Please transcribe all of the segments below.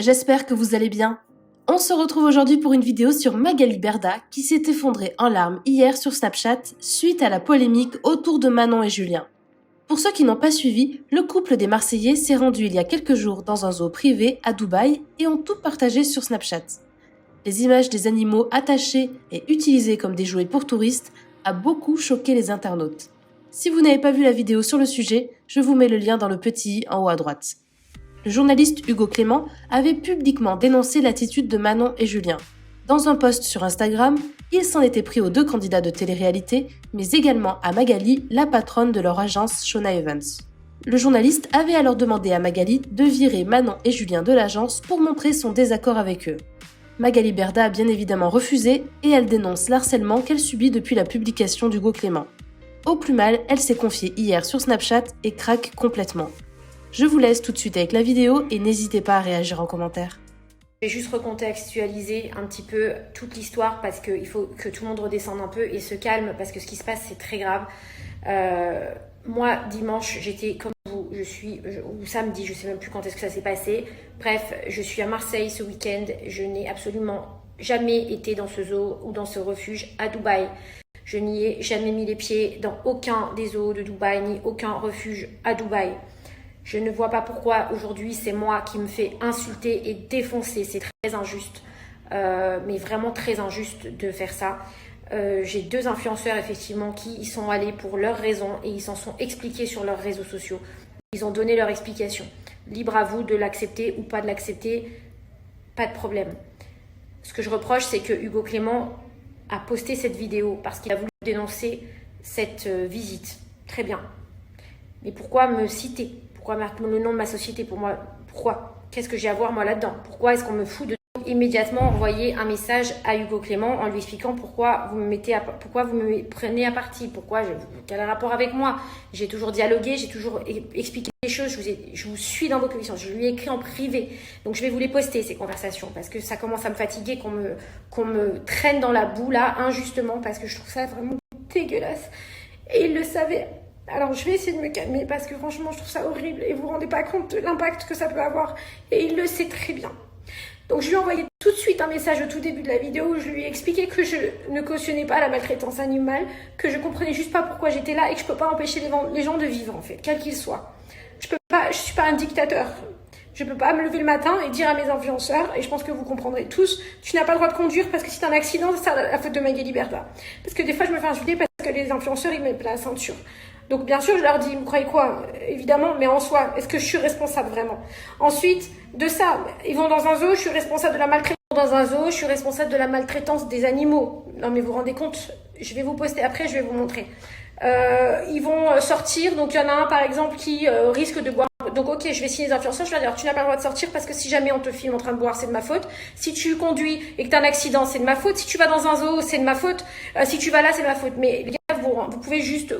j'espère que vous allez bien. On se retrouve aujourd'hui pour une vidéo sur Magali Berda qui s'est effondrée en larmes hier sur Snapchat suite à la polémique autour de Manon et Julien. Pour ceux qui n'ont pas suivi, le couple des Marseillais s'est rendu il y a quelques jours dans un zoo privé à Dubaï et ont tout partagé sur Snapchat. Les images des animaux attachés et utilisés comme des jouets pour touristes a beaucoup choqué les internautes. Si vous n'avez pas vu la vidéo sur le sujet, je vous mets le lien dans le petit i en haut à droite. Le journaliste Hugo Clément avait publiquement dénoncé l'attitude de Manon et Julien. Dans un post sur Instagram, il s'en était pris aux deux candidats de télé-réalité, mais également à Magali, la patronne de leur agence Shona Evans. Le journaliste avait alors demandé à Magali de virer Manon et Julien de l'agence pour montrer son désaccord avec eux. Magali Berda a bien évidemment refusé et elle dénonce l'harcèlement qu'elle subit depuis la publication d'Hugo Clément. Au plus mal, elle s'est confiée hier sur Snapchat et craque complètement. Je vous laisse tout de suite avec la vidéo et n'hésitez pas à réagir en commentaire. Je vais juste recontextualiser un petit peu toute l'histoire parce qu'il faut que tout le monde redescende un peu et se calme parce que ce qui se passe c'est très grave. Moi dimanche j'étais comme vous, ou samedi, je sais même plus quand est-ce que ça s'est passé. Bref, je suis à Marseille ce week-end, je n'ai absolument jamais été dans ce zoo ou dans ce refuge à Dubaï. Je n'y ai jamais mis les pieds dans aucun des zoos de Dubaï ni aucun refuge à Dubaï. Je ne vois pas pourquoi aujourd'hui c'est moi qui me fais insulter et défoncer. C'est très injuste, mais vraiment très injuste de faire ça. J'ai deux influenceurs effectivement qui y sont allés pour leurs raisons et ils s'en sont expliqués sur leurs réseaux sociaux. Ils ont donné leur explication. Libre à vous de l'accepter ou pas de l'accepter, pas de problème. Ce que je reproche, c'est que Hugo Clément a posté cette vidéo parce qu'il a voulu dénoncer cette visite. Très bien. Mais pourquoi me citer ? Pourquoi mettre le nom de ma société pour moi? Pourquoi? Qu'est-ce que j'ai à voir moi là-dedans? Pourquoi est-ce qu'on me fout de immédiatement envoyer un message à Hugo Clément en lui expliquant pourquoi vous me prenez à partie? Quel rapport avec moi? J'ai toujours dialogué, j'ai toujours expliqué les choses, je vous suis dans vos convictions, je lui ai écrit en privé. Donc je vais vous les poster ces conversations parce que ça commence à me fatiguer qu'on me traîne dans la boue là injustement parce que je trouve ça vraiment dégueulasse. Et il le savait. Alors je vais essayer de me calmer parce que franchement je trouve ça horrible et vous vous rendez pas compte de l'impact que ça peut avoir et il le sait très bien. Donc je lui ai envoyé tout de suite un message au tout début de la vidéo où je lui ai expliqué que je ne cautionnais pas la maltraitance animale, que je comprenais juste pas pourquoi j'étais là et que je peux pas empêcher les gens de vivre en fait, quels qu'ils soient. Je suis pas un dictateur. Je peux pas me lever le matin et dire à mes influenceurs, et je pense que vous comprendrez tous, tu n'as pas le droit de conduire parce que si t'as un accident, c'est la faute de Magali Berda. Parce que des fois je me fais insulter parce que les influenceurs ils mettent la ceinture. Donc bien sûr je leur dis, vous croyez quoi? Évidemment, mais en soi, est-ce que je suis responsable vraiment? Ensuite, de ça, ils vont dans un zoo, je suis responsable de la maltraitance dans un zoo, je suis responsable de la maltraitance des animaux. Non mais vous vous rendez compte? Je vais vous poster après, je vais vous montrer. Ils vont sortir, donc il y en a un par exemple qui risque de boire. Donc ok, je vais signer les influenceurs, je vais dire tu n'as pas le droit de sortir parce que si jamais on te filme en train de boire, c'est de ma faute. Si tu conduis et que tu as un accident, c'est de ma faute. Si tu vas dans un zoo, c'est de ma faute. Si tu vas là, c'est de ma faute. Mais les gars, vous pouvez juste,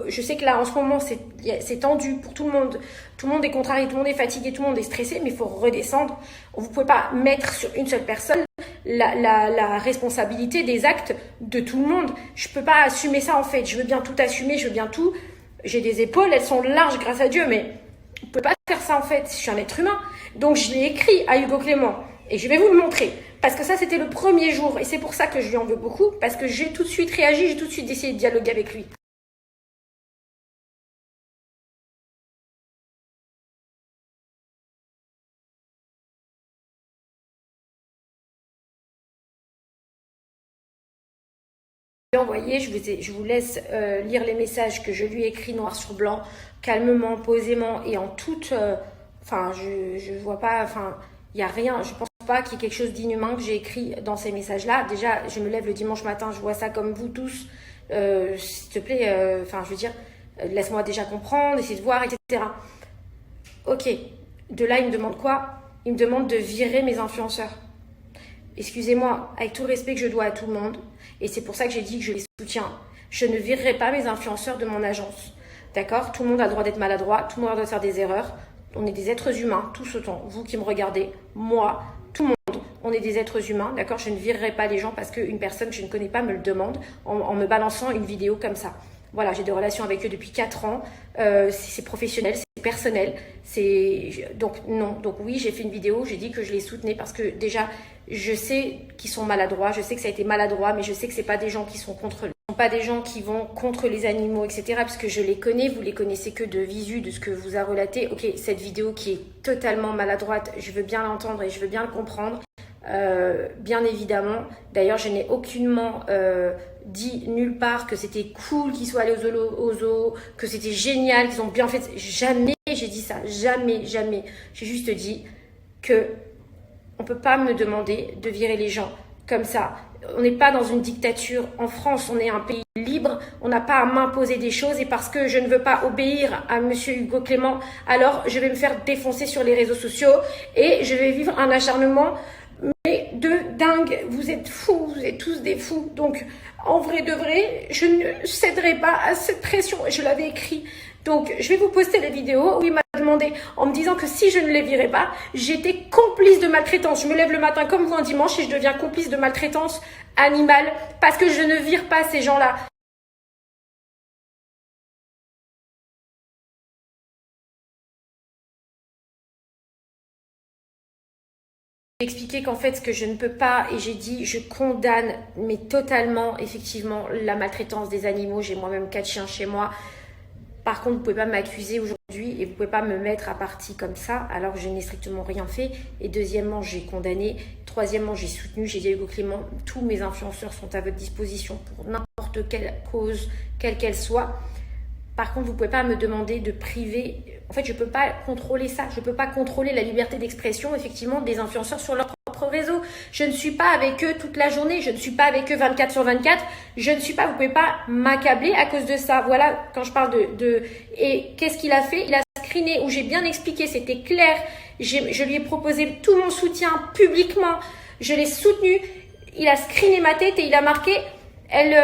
je sais que là en ce moment c'est tendu pour tout le monde. Tout le monde est contrarié, tout le monde est fatigué, tout le monde est stressé, mais il faut redescendre. Vous pouvez pas mettre sur une seule personne la responsabilité des actes de tout le monde. Je peux pas assumer ça en fait. Je veux bien tout assumer, je veux bien tout. J'ai des épaules, elles sont larges grâce à Dieu, mais on peut pas faire ça en fait. Je suis un être humain. Donc je l'ai écrit à Hugo Clément et je vais vous le montrer. Parce que ça c'était le premier jour et c'est pour ça que je lui en veux beaucoup. Parce que j'ai tout de suite réagi, j'ai tout de suite essayé de dialoguer avec lui. Envoyé, je vous laisse lire les messages que je lui ai écrits noir sur blanc, calmement, posément et en toute... je vois pas... il n'y a rien, je pense pas qu'il y ait quelque chose d'inhumain que j'ai écrit dans ces messages-là. Déjà, je me lève le dimanche matin, je vois ça comme vous tous. S'il te plaît, laisse-moi déjà comprendre, essayer de voir, etc. Ok, de là, il me demande quoi? Il me demande de virer mes influenceurs. Excusez-moi, avec tout le respect que je dois à tout le monde, et c'est pour ça que j'ai dit que je les soutiens, je ne virerai pas mes influenceurs de mon agence. D'accord? Tout le monde a le droit d'être maladroit, tout le monde a le droit de faire des erreurs. On est des êtres humains, tous autant. Vous qui me regardez, moi, tout le monde, on est des êtres humains. D'accord? Je ne virerai pas les gens parce qu'une personne que je ne connais pas me le demande en me balançant une vidéo comme ça. Voilà, j'ai des relations avec eux depuis 4 ans. C'est professionnel, c'est personnel. Donc non. Donc oui, j'ai fait une vidéo, j'ai dit que je les soutenais parce que déjà, je sais qu'ils sont maladroits, je sais que ça a été maladroit, mais je sais que c'est pas des gens qui sont contre, pas des gens qui vont contre les animaux, etc. Parce que je les connais, vous les connaissez que de visu, de ce que vous a relaté. Ok, cette vidéo qui est totalement maladroite, je veux bien l'entendre et je veux bien le comprendre. Bien évidemment. D'ailleurs, je n'ai aucunement dit nulle part que c'était cool qu'ils soient allés au zoo, que c'était génial, qu'ils ont bien fait. Jamais j'ai dit ça. Jamais, jamais. J'ai juste dit que on peut pas me demander de virer les gens comme ça. On n'est pas dans une dictature. En France, on est un pays libre. On n'a pas à m'imposer des choses. Et parce que je ne veux pas obéir à Monsieur Hugo Clément, alors je vais me faire défoncer sur les réseaux sociaux et je vais vivre un acharnement mais de dingue. Vous êtes fous, vous êtes tous des fous. Donc, en vrai de vrai, je ne céderai pas à cette pression. Je l'avais écrit. Donc, je vais vous poster les vidéos où il m'a demandé, en me disant que si je ne les virais pas, j'étais complice de maltraitance. Je me lève le matin comme vous un dimanche et je deviens complice de maltraitance animale parce que je ne vire pas ces gens-là. J'ai expliqué qu'en fait, ce que je ne peux pas, et j'ai dit, je condamne, mais totalement, effectivement, la maltraitance des animaux. J'ai moi-même 4 chiens chez moi. Par contre, vous ne pouvez pas m'accuser aujourd'hui et vous ne pouvez pas me mettre à partie comme ça alors que je n'ai strictement rien fait. Et deuxièmement, j'ai condamné. Troisièmement, j'ai soutenu. J'ai dit à Hugo Clément, tous mes influenceurs sont à votre disposition pour n'importe quelle cause, quelle qu'elle soit. Par contre, vous ne pouvez pas me demander de priver. En fait, je ne peux pas contrôler ça. Je ne peux pas contrôler la liberté d'expression, effectivement, des influenceurs sur leur propre réseau. Je ne suis pas avec eux toute la journée. Je ne suis pas avec eux 24 sur 24. Je ne suis pas, vous ne pouvez pas m'accabler à cause de ça. Voilà, quand je parle Et qu'est-ce qu'il a fait? Il a screené où j'ai bien expliqué, c'était clair. Je lui ai proposé tout mon soutien publiquement. Je l'ai soutenu. Il a screené ma tête et il a marqué... Elle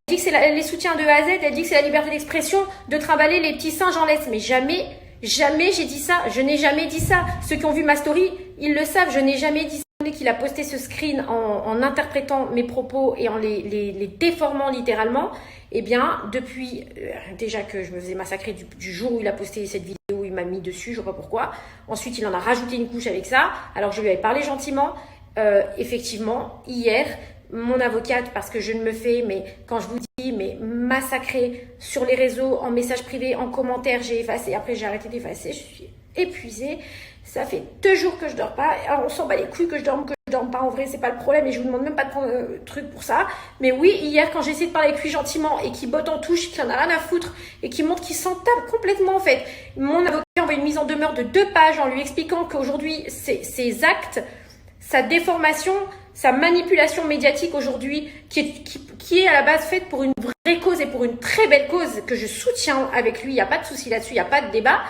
dit que c'est les soutiens de A à Z, elle dit que c'est la liberté d'expression de trimballer les petits singes en laisse. Mais jamais, jamais j'ai dit ça. Je n'ai jamais dit ça. Ceux qui ont vu ma story, ils le savent. Je n'ai jamais dit ça. Qu'il a posté ce screen en interprétant mes propos et en les déformant littéralement. Eh bien, depuis déjà que je me faisais massacrer du jour où il a posté cette vidéo, il m'a mis dessus, je ne sais pas pourquoi. Ensuite, il en a rajouté une couche avec ça. Alors, je lui avais parlé gentiment. Effectivement, hier, mon avocate, parce que je ne me fais, mais quand je vous dis, mais massacrer sur les réseaux, en message privé, en commentaire, j'ai effacé, après j'ai arrêté d'effacer, je suis épuisée, ça fait 2 jours que je dors pas, alors on s'en bat les couilles que je dorme pas, en vrai c'est pas le problème et je vous demande même pas de prendre truc pour ça, mais oui, hier quand j'ai essayé de parler avec lui gentiment et qu'il botte en touche, qu'il en a rien à foutre et qu'il montre qu'il s'en tape complètement en fait, mon avocat envoie une mise en demeure de 2 pages en lui expliquant qu'aujourd'hui ses actes, sa déformation, sa manipulation médiatique aujourd'hui, qui est à la base faite pour une vraie cause et pour une très belle cause que je soutiens avec lui, il n'y a pas de souci là-dessus, il n'y a pas de débat,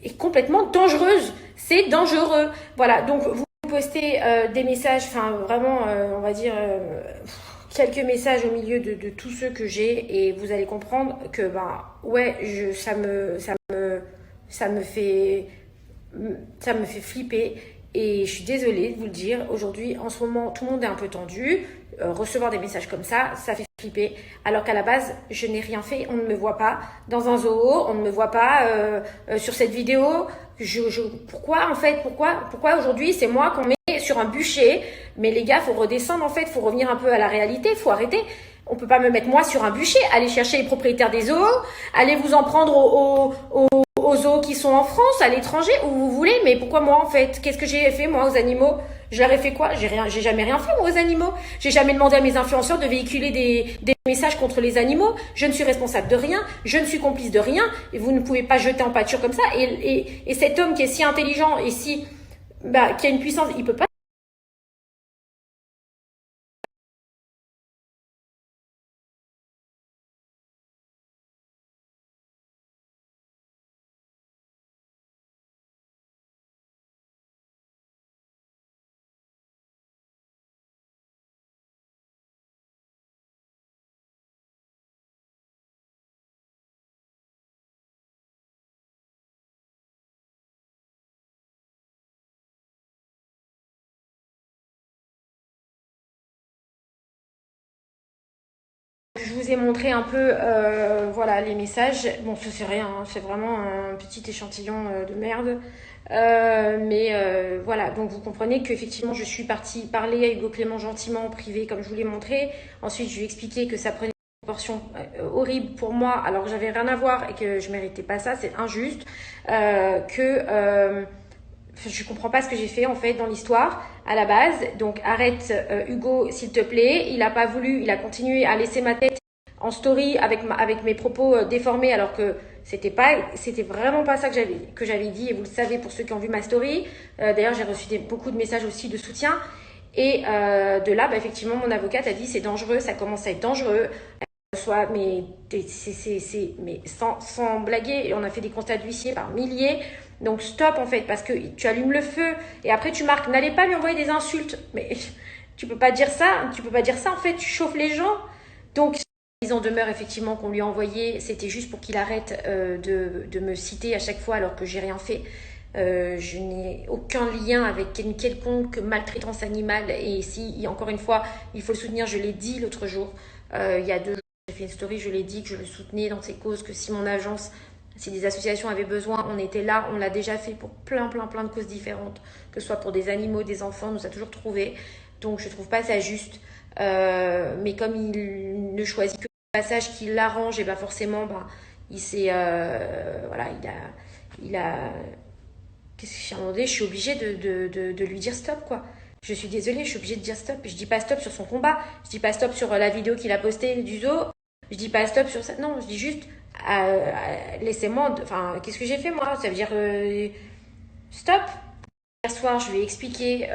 est complètement dangereuse. C'est dangereux. Voilà, donc vous postez des messages, enfin vraiment, on va dire, quelques messages au milieu de tous ceux que j'ai et vous allez comprendre que, ouais, ça me fait flipper. Et je suis désolée de vous le dire, aujourd'hui, en ce moment, tout le monde est un peu tendu. Recevoir des messages comme ça fait flipper. Alors qu'à la base, je n'ai rien fait, on ne me voit pas dans un zoo, on ne me voit pas sur cette vidéo. Pourquoi en fait, pourquoi aujourd'hui c'est moi qu'on met sur un bûcher? Mais les gars, faut redescendre en fait, faut revenir un peu à la réalité, faut arrêter. On peut pas me mettre moi sur un bûcher, aller chercher les propriétaires des zoos, aller vous en prendre aux zoos qui sont en France, à l'étranger, où vous voulez, mais pourquoi moi en fait? Qu'est-ce que j'ai fait moi aux animaux? Je leur ai fait quoi? J'ai jamais rien fait moi aux animaux. J'ai jamais demandé à mes influenceurs de véhiculer des messages contre les animaux. Je ne suis responsable de rien, je ne suis complice de rien, et vous ne pouvez pas jeter en pâture comme ça. Et cet homme qui est si intelligent et qui a une puissance, il peut pas je vous ai montré un peu voilà, les messages. Bon, ça c'est rien, hein, c'est vraiment un petit échantillon de merde. Voilà, donc vous comprenez qu'effectivement je suis partie parler à Hugo Clément gentiment en privé comme je vous l'ai montré. Ensuite je lui ai expliqué que ça prenait une proportion horrible pour moi alors que j'avais rien à voir et que je méritais pas ça, c'est injuste. Je comprends pas ce que j'ai fait en fait dans l'histoire à la base. Donc arrête Hugo s'il te plaît. Il a pas voulu, il a continué à laisser ma tête en story avec mes propos déformés alors que c'était vraiment pas ça que j'avais dit et vous le savez pour ceux qui ont vu ma story. D'ailleurs j'ai reçu beaucoup de messages aussi de soutien et de là effectivement mon avocate a dit c'est dangereux, ça commence à être dangereux. Mais sans blaguer, on a fait des constats d'huissier par milliers. Donc stop en fait, parce que tu allumes le feu et après tu marques, n'allez pas lui envoyer des insultes. Mais tu peux pas dire ça en fait, tu chauffes les gens. Donc la mise en demeure effectivement qu'on lui a envoyé, c'était juste pour qu'il arrête de me citer à chaque fois alors que j'ai rien fait. Je n'ai aucun lien avec une quelconque maltraitance animale et si, encore une fois, il faut le soutenir, je l'ai dit l'autre jour, il y a 2 jours, j'ai fait une story, je l'ai dit que je le soutenais dans ses causes, que si mon agence, si des associations avaient besoin, on était là, on l'a déjà fait pour plein de causes différentes, que ce soit pour des animaux, des enfants, on nous a toujours trouvé. Donc je trouve pas ça juste. Mais comme il ne choisit que le passage qui l'arrange, et forcément, il s'est, voilà, il a, qu'est-ce que j'ai demandé? Je suis obligée de lui dire stop, quoi. Je suis désolée, je suis obligée de dire stop. Je dis pas stop sur son combat. Je dis pas stop sur la vidéo qu'il a postée du zoo. Je dis pas stop sur ça. Non, je dis juste, laissez-moi. Enfin, qu'est-ce que j'ai fait moi? Ça veut dire stop. Hier soir, je lui ai expliqué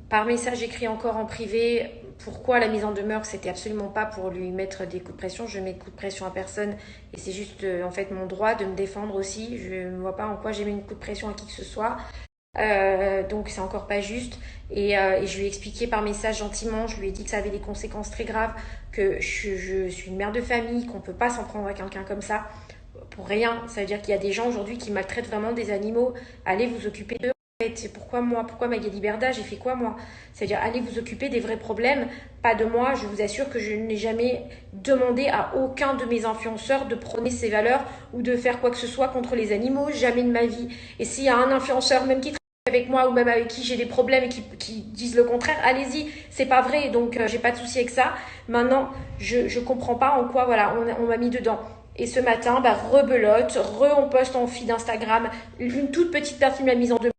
par message écrit encore en privé pourquoi la mise en demeure, c'était absolument pas pour lui mettre des coups de pression. Je mets de coups de pression à personne et c'est juste en fait mon droit de me défendre aussi. Je ne vois pas en quoi j'ai mis une coup de pression à qui que ce soit. Donc c'est encore pas juste et je lui ai expliqué par message gentiment, je lui ai dit que ça avait des conséquences très graves, que je suis une mère de famille, qu'on peut pas s'en prendre à quelqu'un comme ça pour rien. Ça veut dire qu'il y a des gens aujourd'hui qui maltraitent vraiment des animaux. Allez vous occuper d'eux. C'est pourquoi Magali Berda, j'ai fait quoi moi? C'est-à-dire allez vous occuper des vrais problèmes, pas de moi. Je vous assure que je n'ai jamais demandé à aucun de mes influenceurs de prôner ces valeurs ou de faire quoi que ce soit contre les animaux, jamais de ma vie. Et s'il y a un influenceur même qui travaille avec moi ou même avec qui j'ai des problèmes et qui disent le contraire, allez-y, c'est pas vrai, donc j'ai pas de souci avec ça. Maintenant, je comprends pas en quoi voilà on m'a mis dedans. Et ce matin, rebelote, on poste en feed Instagram une toute petite partie de la mise en demeure.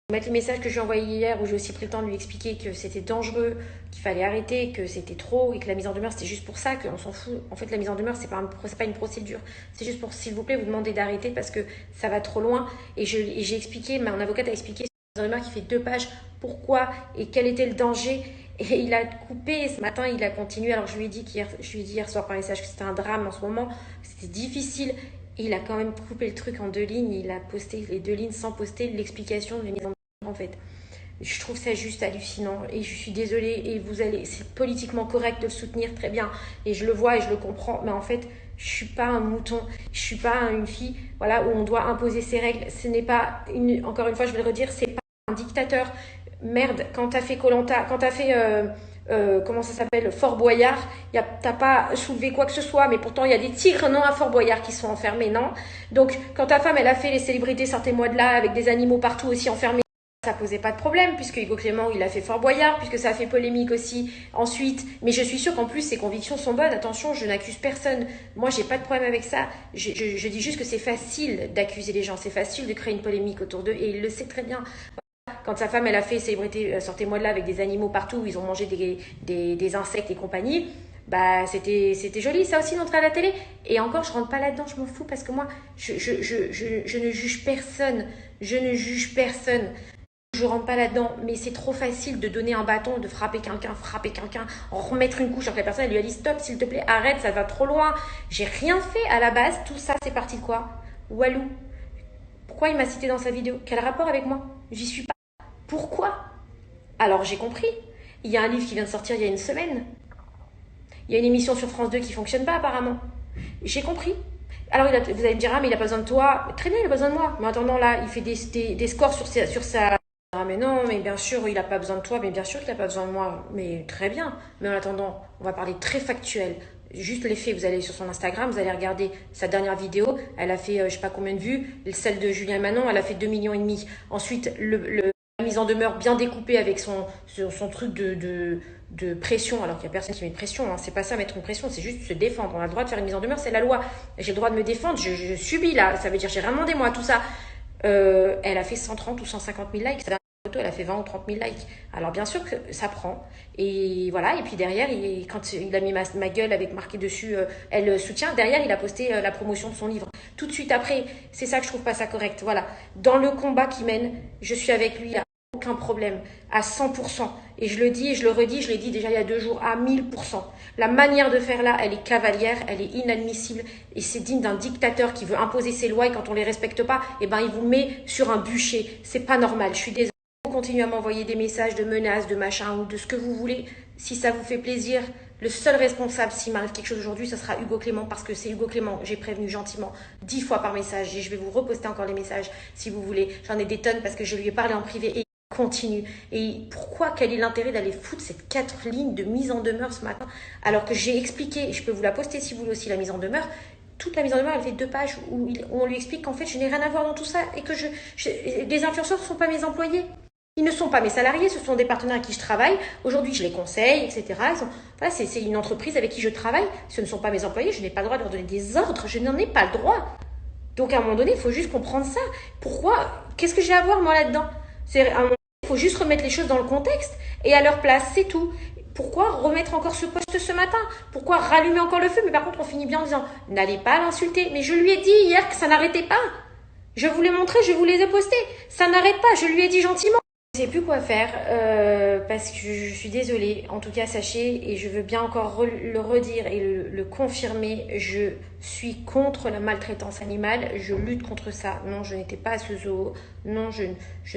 Mettre le message que j'ai envoyé hier où j'ai aussi pris le temps de lui expliquer que c'était dangereux, qu'il fallait arrêter, que c'était trop et que la mise en demeure c'était juste pour ça, qu'on s'en fout. En fait la mise en demeure c'est pas une procédure, c'est juste pour s'il vous plaît vous demander d'arrêter parce que ça va trop loin et j'ai expliqué, mon avocate a expliqué sur la mise en demeure qui fait 2 pages pourquoi et quel était le danger et il a coupé ce matin, il a continué alors je lui ai dit hier soir par message que c'était un drame en ce moment, c'était difficile. Et il a quand même coupé le truc en 2 lignes, il a posté les 2 lignes sans poster l'explication de la mise en demeure. En fait, je trouve ça juste hallucinant et je suis désolée et c'est politiquement correct de le soutenir très bien et je le vois et je le comprends, mais en fait je suis pas un mouton, je suis pas une fille voilà où on doit imposer ses règles, ce n'est pas encore une fois je vais le redire, c'est pas un dictateur. Merde, quand t'as fait Koh-Lanta, quand t'as fait comment ça s'appelle, Fort Boyard, t'as pas soulevé quoi que ce soit, mais pourtant il y a des tigres non à Fort Boyard qui sont enfermés, non? Donc quand ta femme elle a fait les célébrités sortez-moi de là avec des animaux partout aussi enfermés, ça posait pas de problème puisque Hugo Clément il a fait Fort Boyard, puisque ça a fait polémique aussi ensuite, mais je suis sûre qu'en plus ses convictions sont bonnes. Attention, je n'accuse personne, moi j'ai pas de problème avec ça, je dis juste que c'est facile d'accuser les gens, c'est facile de créer une polémique autour d'eux et il le sait très bien. Quand sa femme elle a fait célébrité sortez-moi de là avec des animaux partout où ils ont mangé des insectes et compagnie, c'était joli ça aussi d'entrer à la télé. Et encore je rentre pas là-dedans, je m'en fous parce que moi je ne juge personne, je rentre pas là-dedans, mais c'est trop facile de donner un bâton, de frapper quelqu'un, en remettre une couche alors que la personne elle lui a dit stop s'il te plaît, arrête, ça va trop loin. J'ai rien fait à la base, tout ça c'est parti de quoi? Walou. Pourquoi il m'a cité dans sa vidéo? Quel rapport avec moi? j'y suis pas. Pourquoi? Alors j'ai compris. Il y a un livre qui vient de sortir il y a une semaine. Il y a une émission sur France 2 qui fonctionne pas apparemment. J'ai compris. Alors vous allez me dire, ah mais il a pas besoin de toi. Très bien, il a pas besoin de moi. Mais en attendant là, il fait des scores sur sa... Ah mais non, mais bien sûr, il a pas besoin de toi. Mais bien sûr qu'il a pas besoin de moi. Mais très bien. Mais en attendant, on va parler très factuel. Juste les faits, vous allez sur son Instagram, vous allez regarder sa dernière vidéo. Elle a fait je sais pas combien de vues. Celle de Julien Manon, elle a fait 2,5 millions. Ensuite, la mise en demeure bien découpée avec son truc de pression, alors qu'il n'y a personne qui met de pression, hein. C'est pas ça mettre une pression, c'est juste se défendre. On a le droit de faire une mise en demeure, c'est la loi. J'ai le droit de me défendre, je subis là, ça veut dire j'ai rien demandé moi, tout ça. Elle a fait 130 ou 150 000 likes, sa dernière photo elle a fait 20 ou 30 000 likes. Alors bien sûr que ça prend, et voilà, et puis derrière, quand il a mis ma gueule avec marqué dessus, elle soutient, derrière il a posté la promotion de son livre. Tout de suite après, c'est ça que je trouve pas ça correct, voilà. Dans le combat qu'il mène, je suis avec lui, aucun problème, à 100%. Et je le dis et je le redis, je l'ai dit déjà il y a 2 jours, à 1000%. La manière de faire là, elle est cavalière, elle est inadmissible et c'est digne d'un dictateur qui veut imposer ses lois et quand on les respecte pas, eh ben il vous met sur un bûcher. C'est pas normal, je suis désolée. Continuez à m'envoyer des messages de menaces, de machin ou de ce que vous voulez. Si ça vous fait plaisir, le seul responsable s'il m'arrive quelque chose aujourd'hui, ce sera Hugo Clément parce que c'est Hugo Clément. J'ai prévenu gentiment 10 fois par message et je vais vous reposter encore les messages si vous voulez. J'en ai des tonnes parce que je lui ai parlé en privé et continue. Et pourquoi, quel est l'intérêt d'aller foutre cette 4 lignes de mise en demeure ce matin alors que j'ai expliqué, je peux vous la poster si vous voulez aussi la mise en demeure, toute la mise en demeure elle fait 2 pages où on lui explique qu'en fait je n'ai rien à voir dans tout ça et que les influenceurs ne sont pas mes employés. Ils ne sont pas mes salariés, ce sont des partenaires avec qui je travaille. Aujourd'hui, je les conseille, etc. Voilà, c'est une entreprise avec qui je travaille. Ce ne sont pas mes employés, je n'ai pas le droit de leur donner des ordres, je n'en ai pas le droit. Donc à un moment donné, il faut juste comprendre ça. Pourquoi? Qu'est-ce que j'ai à voir moi là-dedans? C'est à un moment donné, il faut juste remettre les choses dans le contexte et à leur place, c'est tout. Pourquoi remettre encore ce post ce matin? Pourquoi rallumer encore le feu? Mais par contre, on finit bien en disant, n'allez pas l'insulter. Mais je lui ai dit hier que ça n'arrêtait pas. Je vous l'ai montré, je vous les ai postés. Ça n'arrête pas, je lui ai dit gentiment. Je ne sais plus quoi faire parce que je suis désolée. En tout cas, sachez, et je veux bien encore le redire et le confirmer, je suis contre la maltraitance animale. Je lutte contre ça. Non, je n'étais pas à ce zoo. Non, je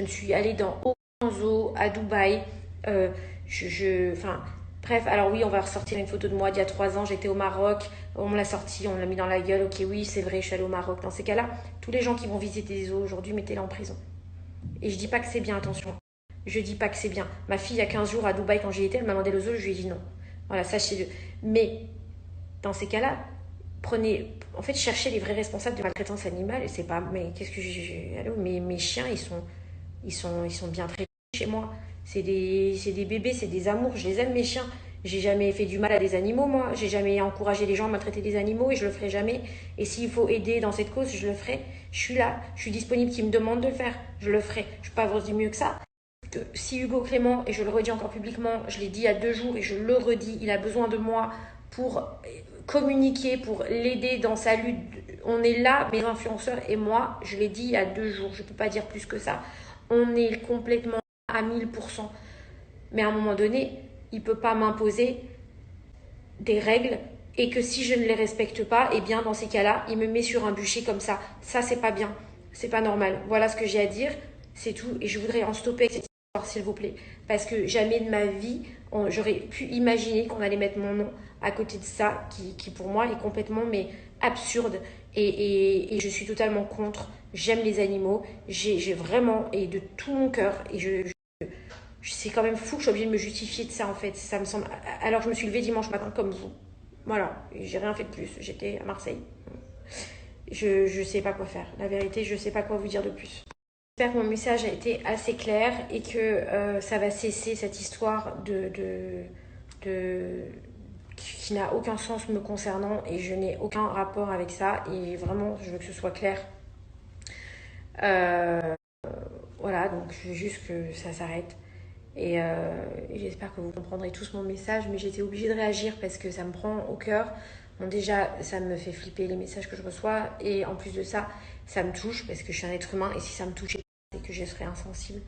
ne suis allée dans aucun zoo à Dubaï. Enfin, bref, alors oui, on va ressortir une photo de moi d'il y a 3 ans. J'étais au Maroc. On me l'a sorti, on me l'a mis dans la gueule. Ok, oui, c'est vrai, je suis allée au Maroc. Dans ces cas-là, tous les gens qui vont visiter des zoos aujourd'hui, mettez-les en prison. Et je dis pas que c'est bien, attention. Je dis pas que c'est bien. Ma fille, il y a 15 jours à Dubaï, quand j'y étais, elle m'a demandé le zoo, je lui ai dit non. Voilà, sachez-le. Mais dans ces cas-là, en fait, cherchez les vrais responsables de maltraitance animale. C'est pas, mais qu'est-ce que allô, mes chiens, ils sont bien traités chez moi. C'est des bébés, c'est des amours. Je les aime, mes chiens. J'ai jamais fait du mal à des animaux, moi. J'ai jamais encouragé les gens à maltraiter des animaux et je le ferai jamais. Et s'il faut aider dans cette cause, je le ferai. Je suis là, je suis disponible. Qui me demande de le faire, je le ferai. Je peux pas vous dire mieux que ça. Que si Hugo Clément, et je le redis encore publiquement, je l'ai dit il y a 2 jours et je le redis, il a besoin de moi pour communiquer, pour l'aider dans sa lutte. On est là, mes influenceurs et moi, je l'ai dit il y a 2 jours, je ne peux pas dire plus que ça. On est complètement à 1000%. Mais à un moment donné, il ne peut pas m'imposer des règles et que si je ne les respecte pas, eh bien dans ces cas-là, il me met sur un bûcher comme ça. Ça, c'est pas bien, c'est pas normal. Voilà ce que j'ai à dire, c'est tout. Et je voudrais en stopper avec cette histoire, s'il vous plaît. Parce que jamais de ma vie, j'aurais pu imaginer qu'on allait mettre mon nom à côté de ça, qui pour moi est complètement absurde. Et je suis totalement contre. J'aime les animaux, j'ai vraiment, et de tout mon cœur, et c'est quand même fou que je sois obligée de me justifier de ça en fait. Ça me semble. Alors je me suis levée dimanche matin comme vous. Voilà, j'ai rien fait de plus. J'étais à Marseille. Je sais pas quoi faire. La vérité, je sais pas quoi vous dire de plus. J'espère que mon message a été assez clair et que ça va cesser cette histoire qui n'a aucun sens me concernant et je n'ai aucun rapport avec ça et vraiment je veux que ce soit clair. Voilà, donc je veux juste que ça s'arrête. Et j'espère que vous comprendrez tous mon message, mais j'étais obligée de réagir parce que ça me prend au cœur. Bon, déjà, ça me fait flipper les messages que je reçois, et en plus de ça, ça me touche parce que je suis un être humain, et si ça me touchait, c'est que je serais insensible.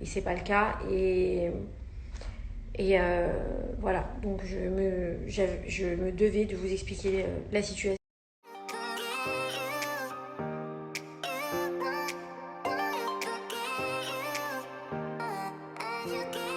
Et c'est pas le cas, et voilà. Donc je me devais de vous expliquer la situation. you give